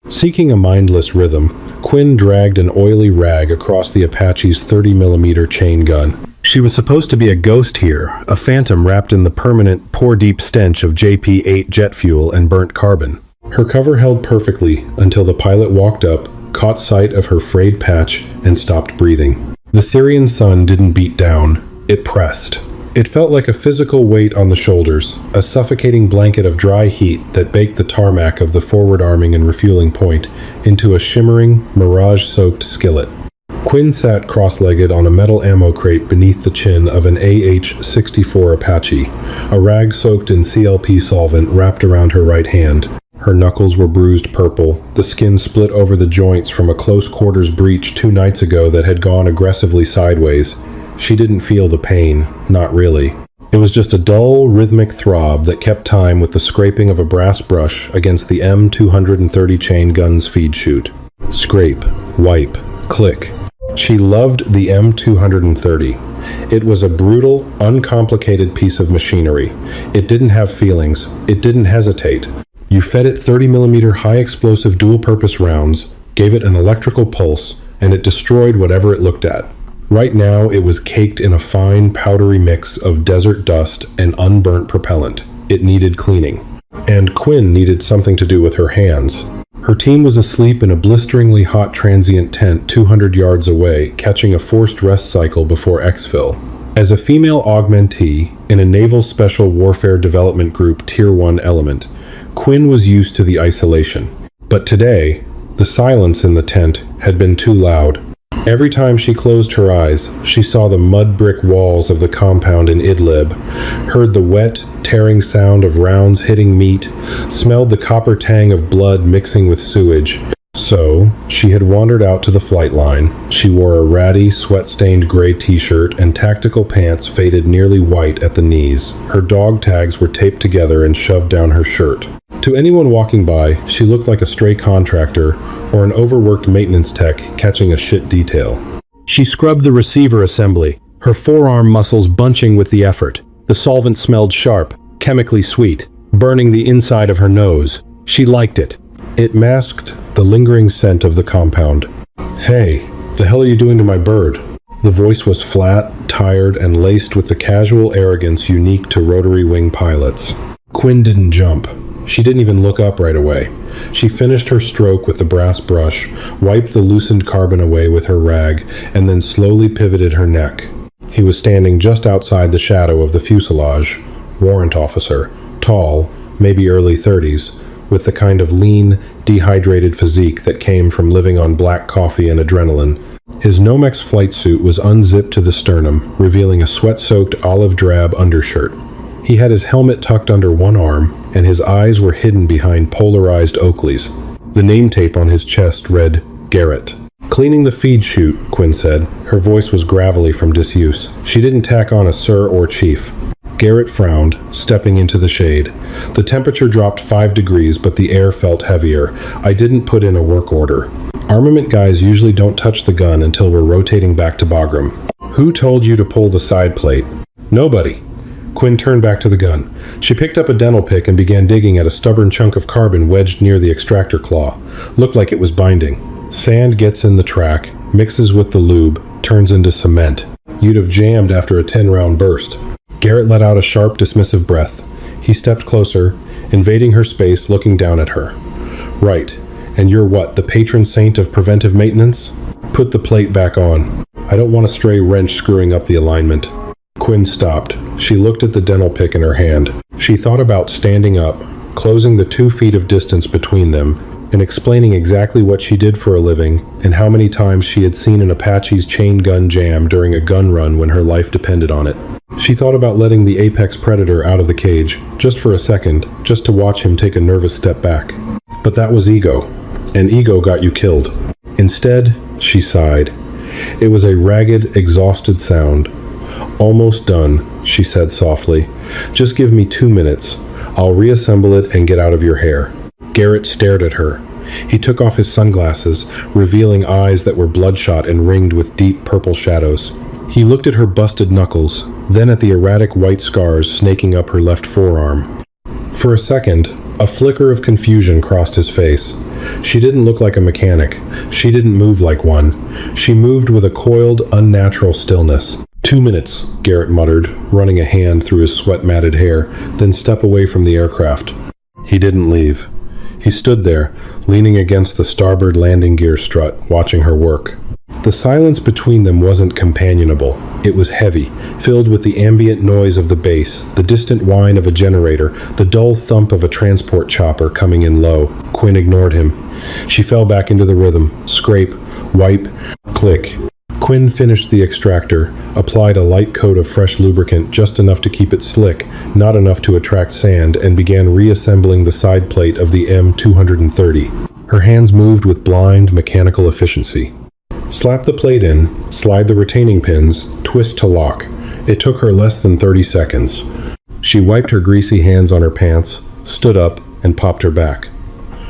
Seeking a mindless rhythm, Quinn dragged an oily rag across the Apache's 30mm chain gun. She was supposed to be a ghost here, a phantom wrapped in the permanent, pour-deep stench of JP-8 jet fuel and burnt carbon. Her cover held perfectly until the pilot walked up, caught sight of her frayed patch, and stopped breathing. The Syrian sun didn't beat down, it pressed. It felt like a physical weight on the shoulders, a suffocating blanket of dry heat that baked the tarmac of the forward arming and refueling point into a shimmering, mirage-soaked skillet. Quinn sat cross-legged on a metal ammo crate beneath the chin of an AH-64 Apache, a rag soaked in CLP solvent wrapped around her right hand. Her knuckles were bruised purple, the skin split over the joints from a close-quarters breach 2 nights ago that had gone aggressively sideways. She didn't feel the pain, not really. It was just a dull, rhythmic throb that kept time with the scraping of a brass brush against the M230 chain gun's feed chute. Scrape, wipe, click. She loved the M230. It was a brutal, uncomplicated piece of machinery. It didn't have feelings. It didn't hesitate. You fed it 30mm high-explosive dual-purpose rounds, gave it an electrical pulse, and it destroyed whatever it looked at. Right now, it was caked in a fine, powdery mix of desert dust and unburnt propellant. It needed cleaning. And Quinn needed something to do with her hands. Her team was asleep in a blisteringly hot transient tent 200 yards away, catching a forced rest cycle before exfil. As a female augmentee in a Naval Special Warfare Development Group Tier 1 element, Quinn was used to the isolation. But today, the silence in the tent had been too loud. Every time she closed her eyes, she saw the mud brick walls of the compound in Idlib, heard the wet, tearing sound of rounds hitting meat, smelled the copper tang of blood mixing with sewage. So, she had wandered out to the flight line. She wore a ratty, sweat-stained gray t-shirt and tactical pants faded nearly white at the knees. Her dog tags were taped together and shoved down her shirt. To anyone walking by, she looked like a stray contractor or an overworked maintenance tech catching a shit detail. She scrubbed the receiver assembly, her forearm muscles bunching with the effort. The solvent smelled sharp, chemically sweet, burning the inside of her nose. She liked it. It masked the lingering scent of the compound. "Hey, the hell are you doing to my bird?" The voice was flat, tired, and laced with the casual arrogance unique to rotary wing pilots. Quinn didn't jump. She didn't even look up right away. She finished her stroke with the brass brush, wiped the loosened carbon away with her rag, and then slowly pivoted her neck. He was standing just outside the shadow of the fuselage. Warrant officer, tall, maybe early 30s, with the kind of lean, dehydrated physique that came from living on black coffee and adrenaline. His Nomex flight suit was unzipped to the sternum, revealing a sweat-soaked olive drab undershirt. He had his helmet tucked under one arm, and his eyes were hidden behind polarized Oakleys. The name tape on his chest read, Garrett. "Cleaning the feed chute," Quinn said. Her voice was gravelly from disuse. She didn't tack on a sir or chief. Garrett frowned, stepping into the shade. The temperature dropped 5 degrees, but the air felt heavier. "I didn't put in a work order. Armament guys usually don't touch the gun until we're rotating back to Bagram." "Who told you to pull the side plate?" "Nobody." Quinn turned back to the gun. She picked up a dental pick and began digging at a stubborn chunk of carbon wedged near the extractor claw. Looked like it was binding. Sand gets in the track, mixes with the lube, turns into cement. You'd have jammed after a 10-round burst. Garrett let out a sharp, dismissive breath. He stepped closer, invading her space, looking down at her. "Right. And you're what, the patron saint of preventive maintenance? Put the plate back on. I don't want a stray wrench screwing up the alignment." Quinn stopped. She looked at the dental pick in her hand. She thought about standing up, closing the 2 feet of distance between them, and explaining exactly what she did for a living and how many times she had seen an Apache's chain gun jam during a gun run when her life depended on it. She thought about letting the apex predator out of the cage, just for a second, just to watch him take a nervous step back. But that was ego, and ego got you killed. Instead, she sighed. It was a ragged, exhausted sound. "Almost done," she said softly. "Just give me 2 minutes. I'll reassemble it and get out of your hair." Garrett stared at her. He took off his sunglasses, revealing eyes that were bloodshot and ringed with deep purple shadows. He looked at her busted knuckles, then at the erratic white scars snaking up her left forearm. For a second, a flicker of confusion crossed his face. She didn't look like a mechanic. She didn't move like one. She moved with a coiled, unnatural stillness. 2 minutes, Garrett muttered, running a hand through his sweat-matted hair, then step away from the aircraft. He didn't leave. He stood there, leaning against the starboard landing gear strut, watching her work. The silence between them wasn't companionable. It was heavy, filled with the ambient noise of the base, the distant whine of a generator, the dull thump of a transport chopper coming in low. Quinn ignored him. She fell back into the rhythm. Scrape, wipe, click. Quinn finished the extractor, applied a light coat of fresh lubricant, just enough to keep it slick, not enough to attract sand, and began reassembling the side plate of the M230. Her hands moved with blind, mechanical efficiency. Slap the plate in, slide the retaining pins, twist to lock. It took her less than 30 seconds. She wiped her greasy hands on her pants, stood up, and popped her back.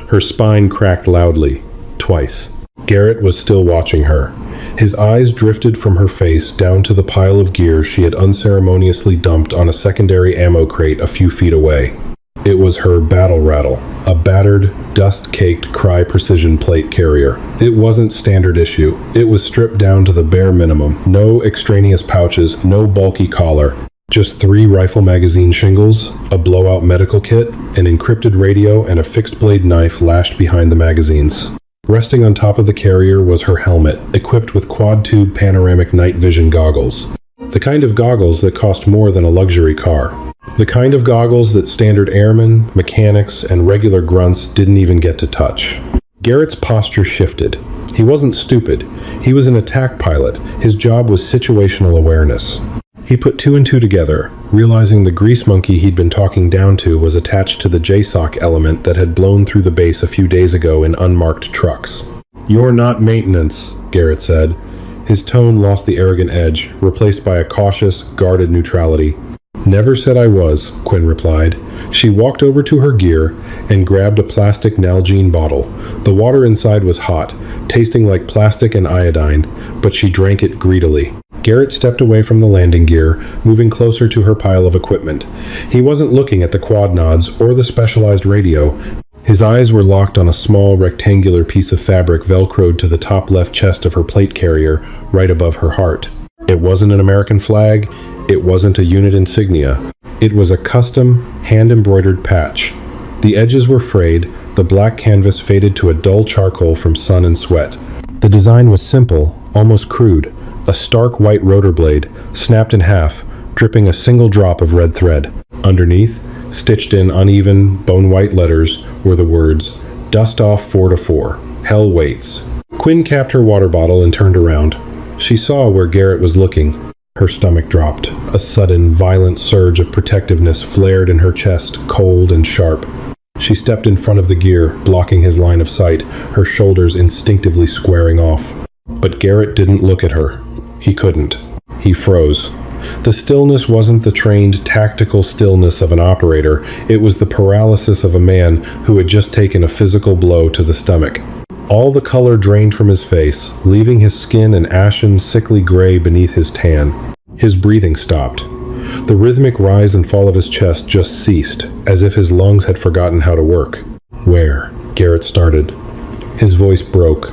Her spine cracked loudly, twice. Garrett was still watching her. His eyes drifted from her face down to the pile of gear she had unceremoniously dumped on a secondary ammo crate a few feet away. It was her battle rattle, a battered, dust-caked Cry Precision plate carrier. It wasn't standard issue. It was stripped down to the bare minimum. No extraneous pouches, no bulky collar. Just 3 rifle magazine shingles, a blowout medical kit, an encrypted radio, and a fixed-blade knife lashed behind the magazines. Resting on top of the carrier was her helmet, equipped with quad-tube panoramic night vision goggles. The kind of goggles that cost more than a luxury car. The kind of goggles that standard airmen, mechanics, and regular grunts didn't even get to touch. Garrett's posture shifted. He wasn't stupid. He was an attack pilot. His job was situational awareness. He put 2 and 2 together, realizing the grease monkey he'd been talking down to was attached to the JSOC element that had blown through the base a few days ago in unmarked trucks. "You're not maintenance," Garrett said. His tone lost the arrogant edge, replaced by a cautious, guarded neutrality. "Never said I was," Quinn replied. She walked over to her gear and grabbed a plastic Nalgene bottle. The water inside was hot, tasting like plastic and iodine, but she drank it greedily. Garrett stepped away from the landing gear, moving closer to her pile of equipment. He wasn't looking at the quad nods or the specialized radio. His eyes were locked on a small rectangular piece of fabric velcroed to the top left chest of her plate carrier, right above her heart. It wasn't an American flag. It wasn't a unit insignia. It was a custom, hand-embroidered patch. The edges were frayed, the black canvas faded to a dull charcoal from sun and sweat. The design was simple, almost crude. A stark white rotor blade, snapped in half, dripping a single drop of red thread. Underneath, stitched in uneven, bone-white letters, were the words, "Dust off 4 to 4. Hell waits." Quinn capped her water bottle and turned around. She saw where Garrett was looking. Her stomach dropped. A sudden, violent surge of protectiveness flared in her chest, cold and sharp. She stepped in front of the gear, blocking his line of sight, her shoulders instinctively squaring off. But Garrett didn't look at her. He couldn't. He froze. The stillness wasn't the trained, tactical stillness of an operator. It was the paralysis of a man who had just taken a physical blow to the stomach. All the color drained from his face, leaving his skin an ashen, sickly gray beneath his tan. His breathing stopped. The rhythmic rise and fall of his chest just ceased, as if his lungs had forgotten how to work. "Where?" Garrett started. His voice broke.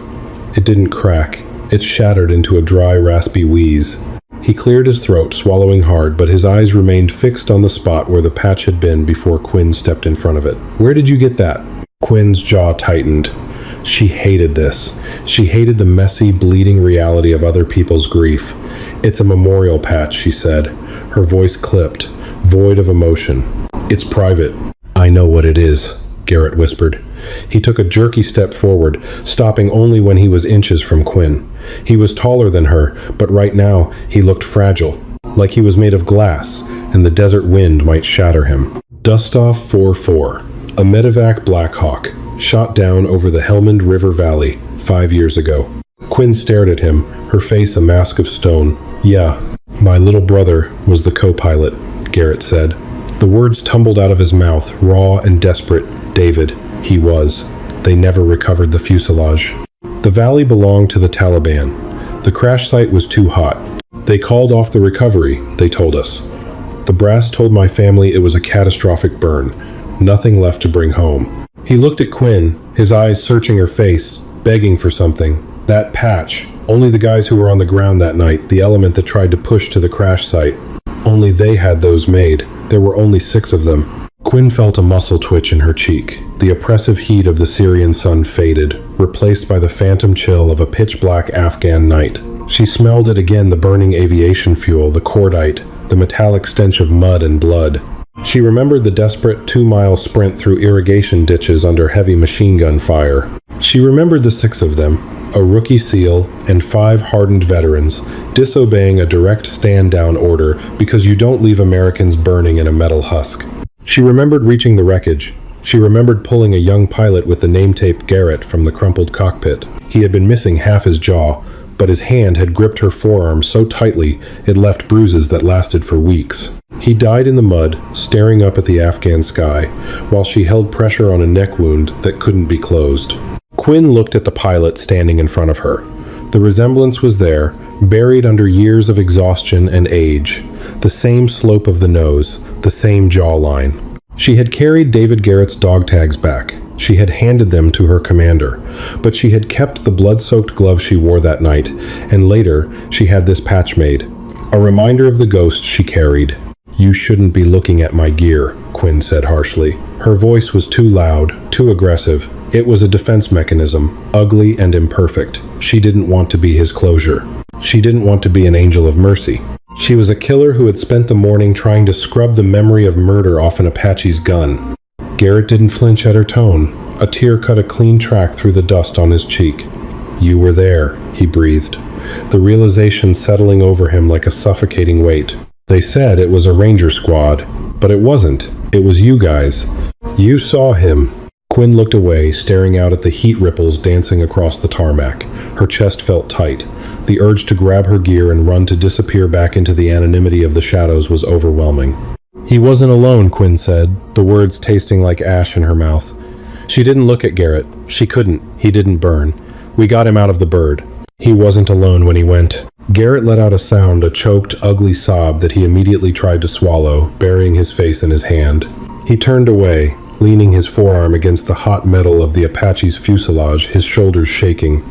It didn't crack. It shattered into a dry, raspy wheeze. He cleared his throat, swallowing hard, but his eyes remained fixed on the spot where the patch had been before Quinn stepped in front of it. "Where did you get that?" Quinn's jaw tightened. She hated this. She hated the messy, bleeding reality of other people's grief. "It's a memorial patch," she said. Her voice clipped, void of emotion. "It's private." "I know what it is," Garrett whispered. He took a jerky step forward, stopping only when he was inches from Quinn. He was taller than her, but right now he looked fragile, like he was made of glass, and the desert wind might shatter him. Dustoff 44, a medevac Black Hawk, shot down over the Helmand River Valley 5 years ago. Quinn stared at him, her face a mask of stone. "Yeah, my little brother was the co-pilot," Garrett said. The words tumbled out of his mouth, raw and desperate. "David, he was. They never recovered the fuselage." The valley belonged to the Taliban. The crash site was too hot. "They called off the recovery," they told us. The brass told my family it was a catastrophic burn. Nothing left to bring home. He looked at Quinn, his eyes searching her face, begging for something. That patch. Only the guys who were on the ground that night, the element that tried to push to the crash site. Only they had those made. There were only 6 of them. Quinn felt a muscle twitch in her cheek. The oppressive heat of the Syrian sun faded, replaced by the phantom chill of a pitch-black Afghan night. She smelled it again, the burning aviation fuel, the cordite, the metallic stench of mud and blood. She remembered the desperate 2-mile sprint through irrigation ditches under heavy machine gun fire. She remembered the 6 of them, a rookie SEAL and 5 hardened veterans, disobeying a direct stand-down order because you don't leave Americans burning in a metal husk. She remembered reaching the wreckage. She remembered pulling a young pilot with the name tape Garrett from the crumpled cockpit. He had been missing half his jaw, but his hand had gripped her forearm so tightly it left bruises that lasted for weeks. He died in the mud, staring up at the Afghan sky, while she held pressure on a neck wound that couldn't be closed. Quinn looked at the pilot standing in front of her. The resemblance was there, buried under years of exhaustion and age. The same slope of the nose, the same jawline. She had carried David Garrett's dog tags back. She had handed them to her commander, but she had kept the blood-soaked glove she wore that night, and later she had this patch made, a reminder of the ghost she carried. "You shouldn't be looking at my gear," Quinn said harshly. Her voice was too loud, too aggressive. It was a defense mechanism, ugly and imperfect. She didn't want to be his closure. She didn't want to be an angel of mercy. She was a killer who had spent the morning trying to scrub the memory of murder off an Apache's gun. Garrett didn't flinch at her tone. A tear cut a clean track through the dust on his cheek. "You were there," he breathed, the realization settling over him like a suffocating weight. "They said it was a ranger squad, but it wasn't. It was you guys. You saw him." Quinn looked away, staring out at the heat ripples dancing across the tarmac. Her chest felt tight. The urge to grab her gear and run to disappear back into the anonymity of the shadows was overwhelming. "He wasn't alone," Quinn said, the words tasting like ash in her mouth. She didn't look at Garrett. She couldn't. He didn't burn. "We got him out of the bird. He wasn't alone when he went." Garrett let out a sound, a choked, ugly sob that he immediately tried to swallow, burying his face in his hand. He turned away, leaning his forearm against the hot metal of the Apache's fuselage, his shoulders shaking.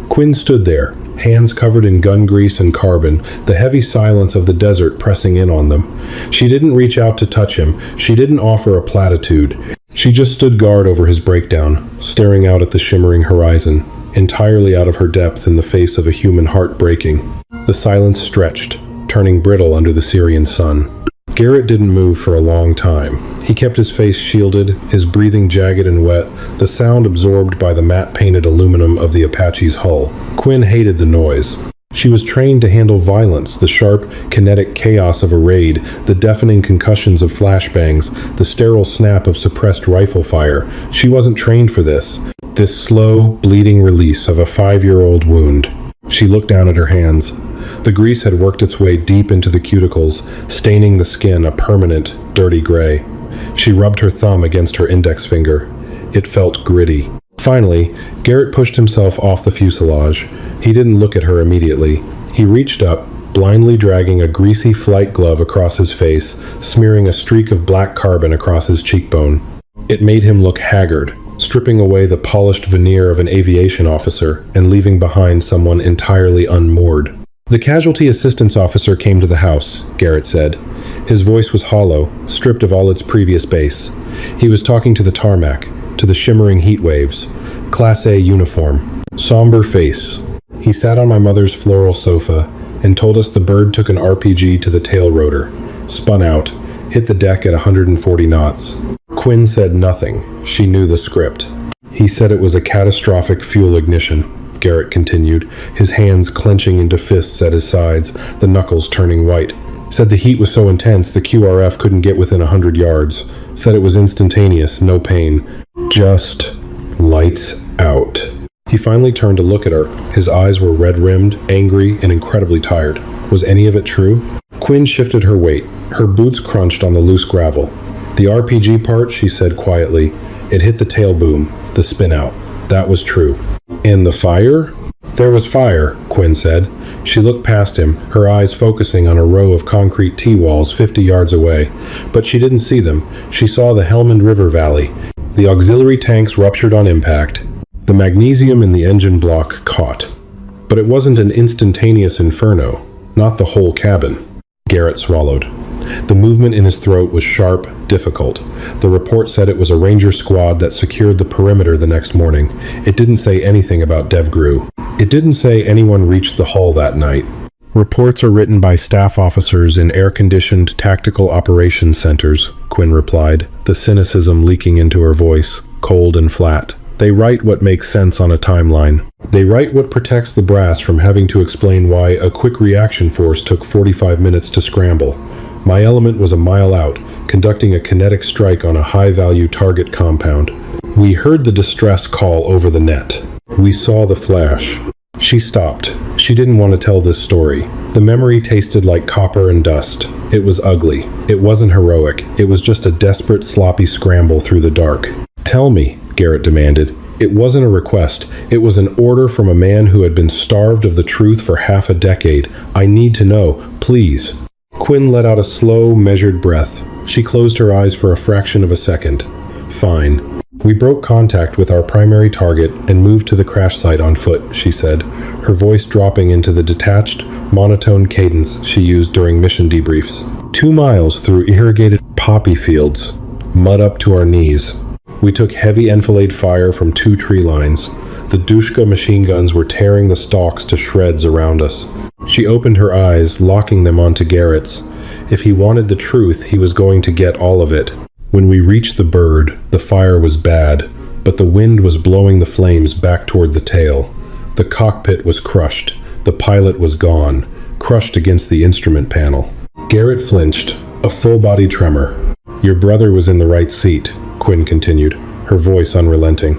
Quinn stood there, hands covered in gun grease and carbon, the heavy silence of the desert pressing in on them. She didn't reach out to touch him. She didn't offer a platitude. She just stood guard over his breakdown, staring out at the shimmering horizon, entirely out of her depth in the face of a human heart breaking. The silence stretched, turning brittle under the Syrian sun. Garrett didn't move for a long time. He kept his face shielded, his breathing jagged and wet, the sound absorbed by the matte-painted aluminum of the Apache's hull. Quinn hated the noise. She was trained to handle violence, the sharp, kinetic chaos of a raid, the deafening concussions of flashbangs, the sterile snap of suppressed rifle fire. She wasn't trained for this slow, bleeding release of a 5-year-old wound. She looked down at her hands. The grease had worked its way deep into the cuticles, staining the skin a permanent, dirty gray. She rubbed her thumb against her index finger. It felt gritty. Finally, Garrett pushed himself off the fuselage. He didn't look at her immediately. He reached up, blindly dragging a greasy flight glove across his face, smearing a streak of black carbon across his cheekbone. It made him look haggard, stripping away the polished veneer of an aviation officer and leaving behind someone entirely unmoored. "The casualty assistance officer came to the house," Garrett said. His voice was hollow, stripped of all its previous bass. He was talking to the tarmac, to the shimmering heat waves. Class A uniform. Somber face. "He sat on my mother's floral sofa and told us the bird took an RPG to the tail rotor, spun out, hit the deck at 140 knots. Quinn said nothing. She knew the script. "He said it was a catastrophic fuel ignition," Garrett continued, his hands clenching into fists at his sides, the knuckles turning white. "Said the heat was so intense the QRF couldn't get within 100 yards. Said it was instantaneous, no pain. Just lights out." He finally turned to look at her. His eyes were red-rimmed, angry, and incredibly tired. Was any of it true? Quinn shifted her weight. Her boots crunched on the loose gravel. "The RPG part," she said quietly. "It hit the tail boom, the spin-out. That was true." "And the fire?" "There was fire," Quinn said. She looked past him, her eyes focusing on a row of concrete T-walls 50 yards away. But she didn't see them. She saw the Helmand River Valley. The auxiliary tanks ruptured on impact. The magnesium in the engine block caught. But it wasn't an instantaneous inferno, not the whole cabin. Garrett swallowed. The movement in his throat was sharp, difficult. The report said it was a ranger squad that secured the perimeter the next morning. It didn't say anything about DevGru. It didn't say anyone reached the hull that night. Reports are written by staff officers in air-conditioned tactical operations centers, Quinn replied, the cynicism leaking into her voice, cold and flat. They write what makes sense on a timeline. They write what protects the brass from having to explain why a quick reaction force took 45 minutes to scramble. My element was a mile out, conducting a kinetic strike on a high-value target compound. We heard the distress call over the net. We saw the flash. She stopped. She didn't want to tell this story. The memory tasted like copper and dust. It was ugly. It wasn't heroic. It was just a desperate, sloppy scramble through the dark. Tell me, Garrett demanded. It wasn't a request. It was an order from a man who had been starved of the truth for half a decade. I need to know, please. Quinn let out a slow, measured breath. She closed her eyes for a fraction of a second. Fine. We broke contact with our primary target and moved to the crash site on foot, she said, her voice dropping into the detached, monotone cadence she used during mission debriefs. 2 miles through irrigated poppy fields, mud up to our knees. We took heavy enfilade fire from 2 tree lines. The Dushka machine guns were tearing the stalks to shreds around us. She opened her eyes, locking them onto Garrett's. If he wanted the truth, he was going to get all of it. When we reached the bird, the fire was bad, but the wind was blowing the flames back toward the tail. The cockpit was crushed. The pilot was gone, crushed against the instrument panel. Garrett flinched, a full-body tremor. Your brother was in the right seat, Quinn continued, her voice unrelenting.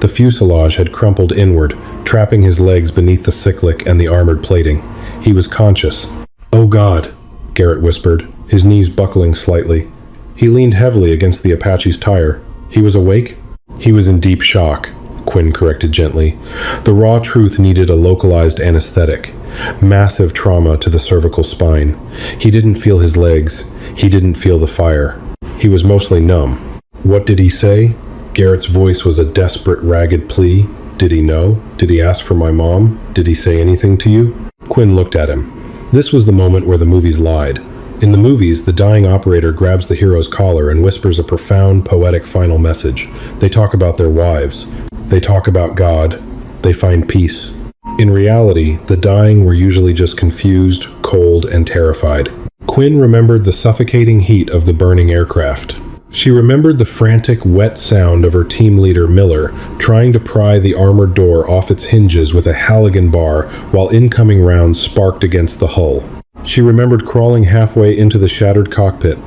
The fuselage had crumpled inward, trapping his legs beneath the cyclic and the armored plating. He was conscious. Oh God, Garrett whispered, his knees buckling slightly. He leaned heavily against the Apache's tire. He was awake? He was in deep shock, Quinn corrected gently. The raw truth needed a localized anesthetic. Massive trauma to the cervical spine. He didn't feel his legs. He didn't feel the fire. He was mostly numb. What did he say? Garrett's voice was a desperate, ragged plea. Did he know? Did he ask for my mom? Did he say anything to you? Quinn looked at him. This was the moment where the movies lied. In the movies, the dying operator grabs the hero's collar and whispers a profound, poetic final message. They talk about their wives. They talk about God. They find peace. In reality, the dying were usually just confused, cold, and terrified. Quinn remembered the suffocating heat of the burning aircraft. She remembered the frantic, wet sound of her team leader, Miller, trying to pry the armored door off its hinges with a Halligan bar while incoming rounds sparked against the hull. She remembered crawling halfway into the shattered cockpit,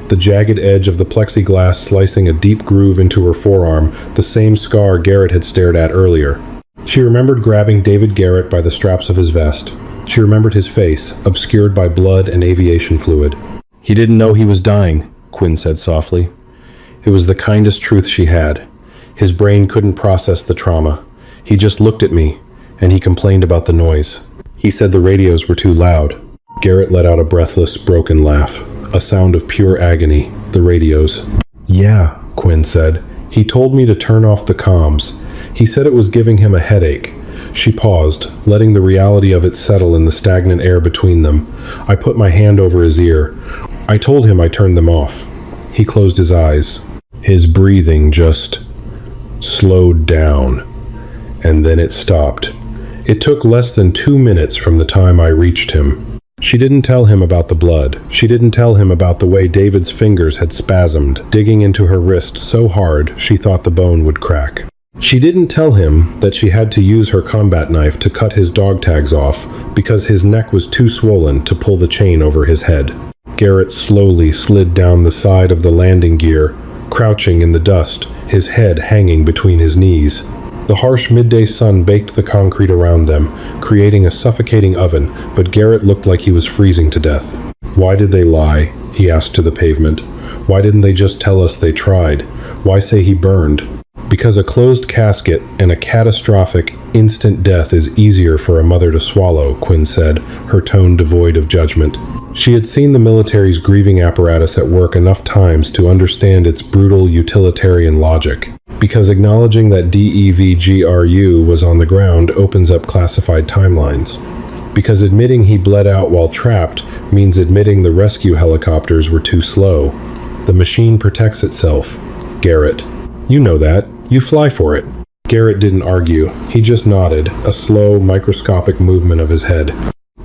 the jagged edge of the plexiglass slicing a deep groove into her forearm, the same scar Garrett had stared at earlier. She remembered grabbing David Garrett by the straps of his vest. She remembered his face, obscured by blood and aviation fluid. He didn't know he was dying, Quinn said softly. It was the kindest truth she had. His brain couldn't process the trauma. He just looked at me, and he complained about the noise. He said the radios were too loud. Garrett let out a breathless, broken laugh, a sound of pure agony. The radios. Yeah, Quinn said. He told me to turn off the comms. He said it was giving him a headache. She paused, letting the reality of it settle in the stagnant air between them. I put my hand over his ear. I told him I turned them off. He closed his eyes. His breathing just slowed down, and then it stopped. It took less than 2 minutes from the time I reached him. She didn't tell him about the blood. She didn't tell him about the way David's fingers had spasmed, digging into her wrist so hard she thought the bone would crack. She didn't tell him that she had to use her combat knife to cut his dog tags off because his neck was too swollen to pull the chain over his head. Garrett slowly slid down the side of the landing gear, crouching in the dust, his head hanging between his knees. The harsh midday sun baked the concrete around them, creating a suffocating oven, but Garrett looked like he was freezing to death. Why did they lie? He asked to the pavement. Why didn't they just tell us they tried? Why say he burned? Because a closed casket and a catastrophic, instant death is easier for a mother to swallow, Quinn said, her tone devoid of judgment. She had seen the military's grieving apparatus at work enough times to understand its brutal utilitarian logic. Because acknowledging that DEVGRU was on the ground opens up classified timelines. Because admitting he bled out while trapped means admitting the rescue helicopters were too slow. The machine protects itself. Garrett. You know that. You fly for it. Garrett didn't argue. He just nodded, a slow, microscopic movement of his head.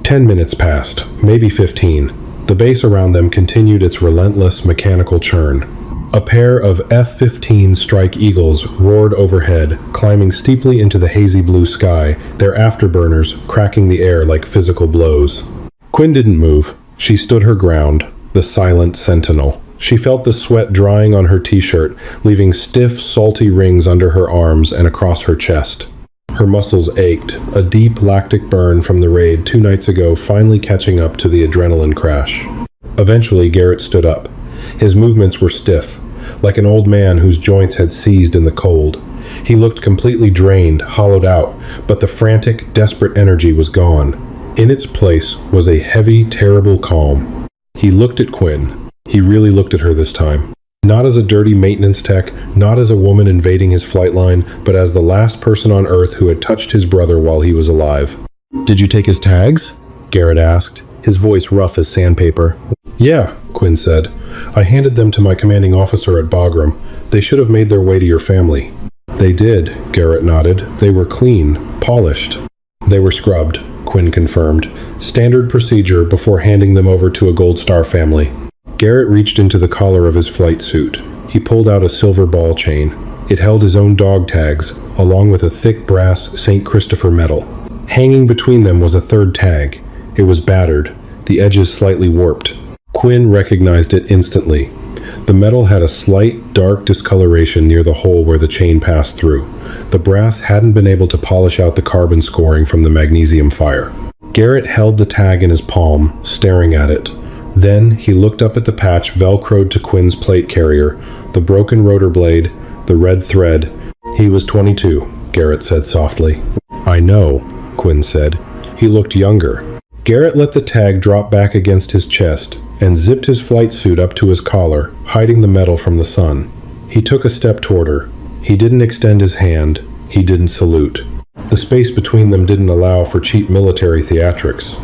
10 minutes passed, maybe 15. The base around them continued its relentless mechanical churn. A pair of F-15 Strike Eagles roared overhead, climbing steeply into the hazy blue sky, their afterburners cracking the air like physical blows. Quinn didn't move. She stood her ground, the silent sentinel. She felt the sweat drying on her t-shirt, leaving stiff, salty rings under her arms and across her chest. Her muscles ached, a deep lactic burn from the raid 2 nights ago finally catching up to the adrenaline crash. Eventually, Garrett stood up. His movements were stiff, like an old man whose joints had seized in the cold. He looked completely drained, hollowed out, but the frantic, desperate energy was gone. In its place was a heavy, terrible calm. He looked at Quinn. He really looked at her this time. Not as a dirty maintenance tech, not as a woman invading his flight line, but as the last person on Earth who had touched his brother while he was alive. "Did you take his tags?" Garrett asked, his voice rough as sandpaper. "Yeah," Quinn said. "I handed them to my commanding officer at Bagram. They should have made their way to your family." "They did," Garrett nodded. "They were clean, polished." "They were scrubbed," Quinn confirmed. "Standard procedure before handing them over to a Gold Star family." Garrett reached into the collar of his flight suit. He pulled out a silver ball chain. It held his own dog tags, along with a thick brass St. Christopher medal. Hanging between them was a third tag. It was battered, the edges slightly warped. Quinn recognized it instantly. The metal had a slight, dark discoloration near the hole where the chain passed through. The brass hadn't been able to polish out the carbon scoring from the magnesium fire. Garrett held the tag in his palm, staring at it. Then he looked up at the patch velcroed to Quinn's plate carrier, the broken rotor blade, the red thread. "He was 22, Garrett said softly. "I know," Quinn said. He looked younger. Garrett let the tag drop back against his chest and zipped his flight suit up to his collar, hiding the metal from the sun. He took a step toward her. He didn't extend his hand. He didn't salute. The space between them didn't allow for cheap military theatrics.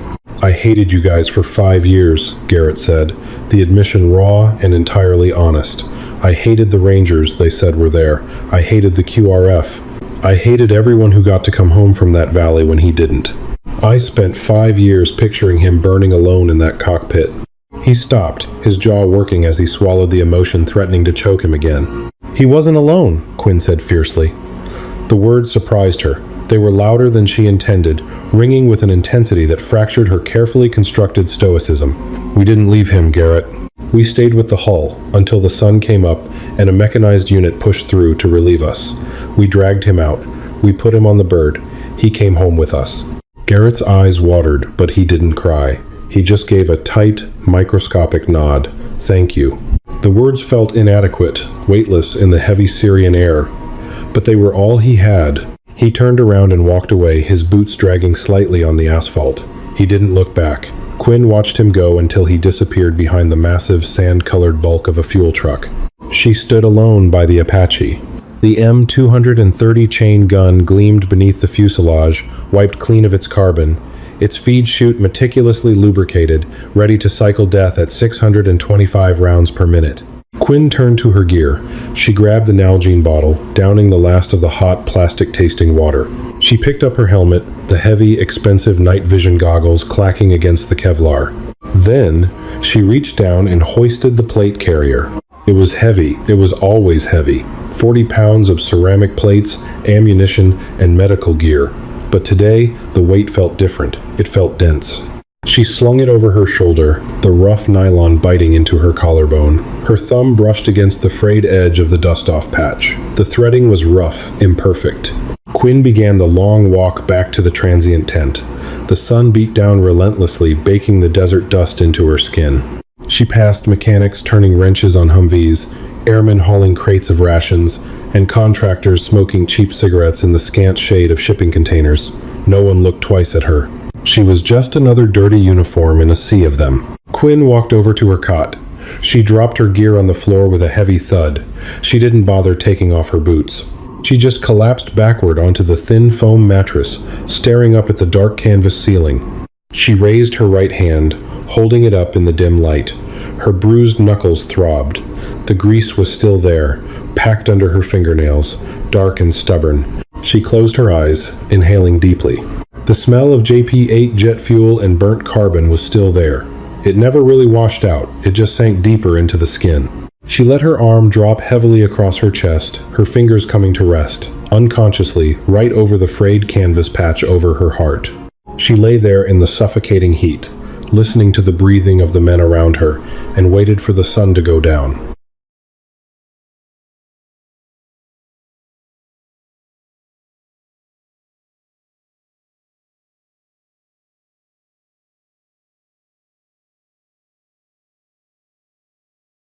"I hated you guys for 5 years, Garrett said, the admission raw and entirely honest. I hated the Rangers they said were there. I hated the QRF. I hated everyone who got to come home from that valley when he didn't. I spent 5 years picturing him burning alone in that cockpit." He stopped, his jaw working as he swallowed the emotion threatening to choke him again. "He wasn't alone," Quinn said fiercely. The words surprised her. They were louder than she intended, ringing with an intensity that fractured her carefully constructed stoicism. "We didn't leave him, Garrett. We stayed with the hull until the sun came up and a mechanized unit pushed through to relieve us. We dragged him out. We put him on the bird. He came home with us." Garrett's eyes watered, but he didn't cry. He just gave a tight, microscopic nod. "Thank you." The words felt inadequate, weightless in the heavy Syrian air, but they were all he had. He turned around and walked away, his boots dragging slightly on the asphalt. He didn't look back. Quinn watched him go until he disappeared behind the massive, sand-colored bulk of a fuel truck. She stood alone by the Apache. The M230 chain gun gleamed beneath the fuselage, wiped clean of its carbon, its feed chute meticulously lubricated, ready to cycle death at 625 rounds per minute. Quinn turned to her gear. She grabbed the Nalgene bottle, downing the last of the hot, plastic-tasting water. She picked up her helmet, the heavy, expensive night vision goggles clacking against the Kevlar. Then, she reached down and hoisted the plate carrier. It was heavy. It was always heavy. 40 pounds of ceramic plates, ammunition, and medical gear. But today, the weight felt different. It felt dense. She slung it over her shoulder, the rough nylon biting into her collarbone. Her thumb brushed against the frayed edge of the dust-off patch. The threading was rough, imperfect. Quinn began the long walk back to the transient tent. The sun beat down relentlessly, baking the desert dust into her skin. She passed mechanics turning wrenches on Humvees, airmen hauling crates of rations, and contractors smoking cheap cigarettes in the scant shade of shipping containers. No one looked twice at her. She was just another dirty uniform in a sea of them. Quinn walked over to her cot. She dropped her gear on the floor with a heavy thud. She didn't bother taking off her boots. She just collapsed backward onto the thin foam mattress, staring up at the dark canvas ceiling. She raised her right hand, holding it up in the dim light. Her bruised knuckles throbbed. The grease was still there, packed under her fingernails, dark and stubborn. She closed her eyes, inhaling deeply. The smell of JP-8 jet fuel and burnt carbon was still there. It never really washed out, it just sank deeper into the skin. She let her arm drop heavily across her chest, her fingers coming to rest, unconsciously, right over the frayed canvas patch over her heart. She lay there in the suffocating heat, listening to the breathing of the men around her, and waited for the sun to go down.